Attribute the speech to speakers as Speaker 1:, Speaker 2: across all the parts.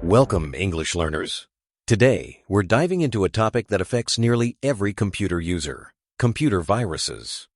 Speaker 1: Welcome, English learners. Today, we're diving into a topic that affects nearly every computer user: computer viruses.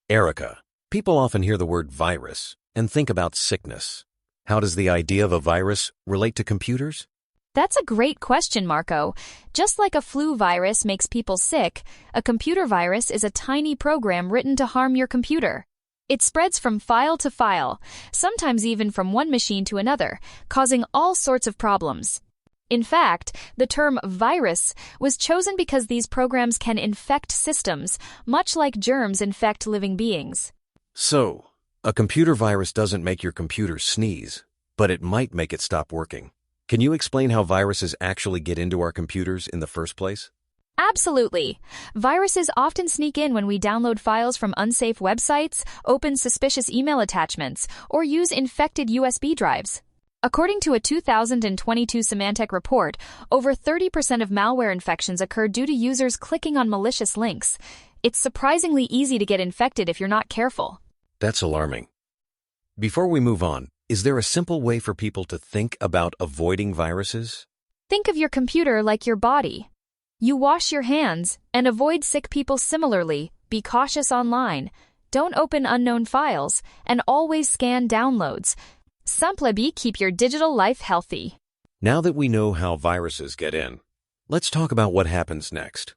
Speaker 1: Erica, people often hear the word virus and think about sickness. How does the idea of a virus relate to computers?
Speaker 2: That's a great question, Marco. Just like a flu virus makes people sick, a computer virus is a tiny program written to harm your computer. It spreads from file to file, sometimes even from one machine to another, causing all sorts of problems. In fact, the term virus was chosen because these programs can infect systems, much like germs infect living beings.
Speaker 1: So, a computer virus doesn't make your computer sneeze, but it might make it stop working. Can you explain how viruses actually get into our computers in the first place?
Speaker 2: Absolutely. Viruses often sneak in when we download files from unsafe websites, open suspicious email attachments, or use infected USB drives. According to a 2022 Symantec report, over 30% of malware infections occur due to users clicking on malicious links. It's surprisingly easy to get infected if you're not careful.
Speaker 1: That's alarming. Before we move on, is there a simple way for people to think about avoiding viruses?
Speaker 2: Think of your computer like your body. You wash your hands and avoid sick people similarly. Be cautious online. Don't open unknown files and always scan downloads. Simply keep your digital life healthy.
Speaker 1: Now that we know how viruses get in, let's talk about what happens next.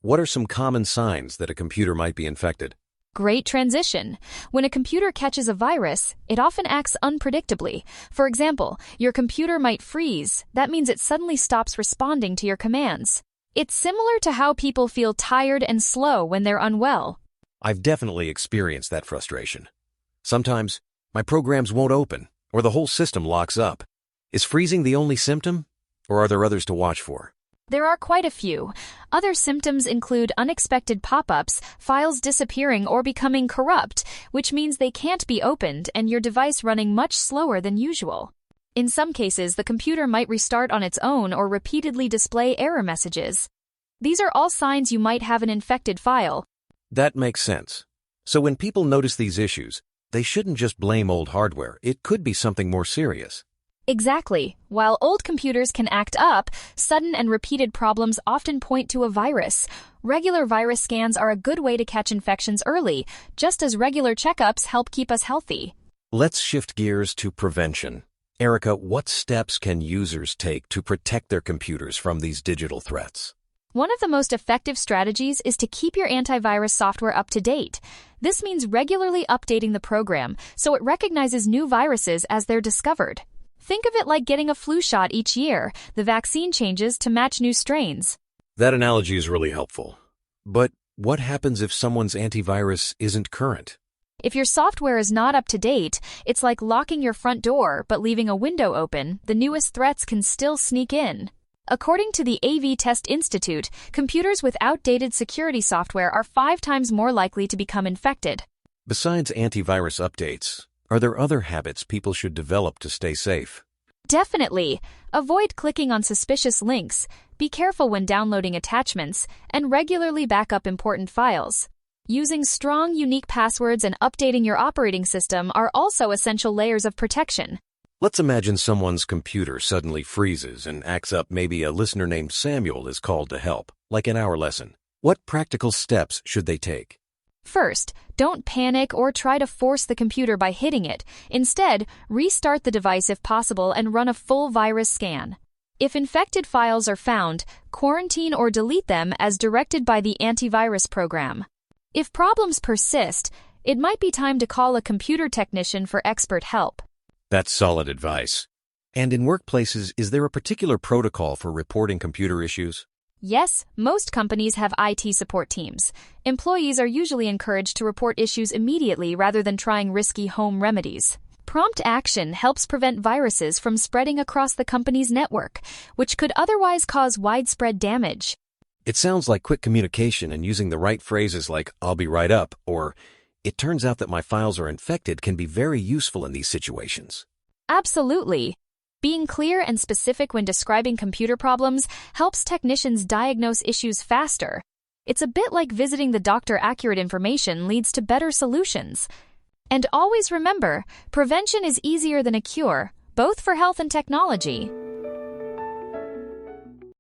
Speaker 1: What are some common signs that a computer might be infected?
Speaker 2: Great transition. When a computer catches a virus, it often acts unpredictably. For example, your computer might freeze. That means it suddenly stops responding to your commands. It's similar to how people feel tired and slow when they're unwell.
Speaker 1: I've definitely experienced that frustration. Sometimes, my programs won't open, or the whole system locks up. Is freezing the only symptom, or are there others to watch for?
Speaker 2: There are quite a few. Other symptoms include unexpected pop-ups, files disappearing or becoming corrupt, which means they can't be opened and your device running much slower than usual. In some cases, the computer might restart on its own or repeatedly display error messages. These are all signs you might have an infected file.
Speaker 1: That makes sense. So when people notice these issues, they shouldn't just blame old hardware. It could be something more serious.
Speaker 2: Exactly. While old computers can act up, sudden and repeated problems often point to a virus. Regular virus scans are a good way to catch infections early, just as regular checkups help keep us healthy.
Speaker 1: Let's shift gears to prevention. Erica, what steps can users take to protect their computers from these digital threats?
Speaker 2: One of the most effective strategies is to keep your antivirus software up to date. This means regularly updating the program so it recognizes new viruses as they're discovered. Think of it like getting a flu shot each year. The vaccine changes to match new strains.
Speaker 1: That analogy is really helpful. But what happens if someone's antivirus isn't current?
Speaker 2: If your software is not up to date, it's like locking your front door but leaving a window open. The newest threats can still sneak in. According to the AV Test Institute, computers with outdated security software are 5 times more likely to become infected.
Speaker 1: Besides antivirus updates, are there other habits people should develop to stay safe?
Speaker 2: Definitely. Avoid clicking on suspicious links, be careful when downloading attachments, and regularly back up important files. Using strong, unique passwords and updating your operating system are also essential layers of protection.
Speaker 1: Let's imagine someone's computer suddenly freezes and acts up. Maybe a listener named Samuel is called to help, like in our lesson. What practical steps should they take?
Speaker 2: First, don't panic or try to force the computer by hitting it. Instead, restart the device if possible and run a full virus scan. If infected files are found, quarantine or delete them as directed by the antivirus program. If problems persist, it might be time to call a computer technician for expert help.
Speaker 1: That's solid advice. And in workplaces, is there a particular protocol for reporting computer issues?
Speaker 2: Yes, most companies have IT support teams. Employees are usually encouraged to report issues immediately rather than trying risky home remedies. Prompt action helps prevent viruses from spreading across the company's network, which could otherwise cause widespread damage.
Speaker 1: It sounds like quick communication and using the right phrases like, "I'll be right up," or, "It turns out that my files are infected," can be very useful in these situations.
Speaker 2: Absolutely. Being clear and specific when describing computer problems helps technicians diagnose issues faster. It's a bit like visiting the doctor. Accurate information leads to better solutions. And always remember, prevention is easier than a cure, both for health and technology.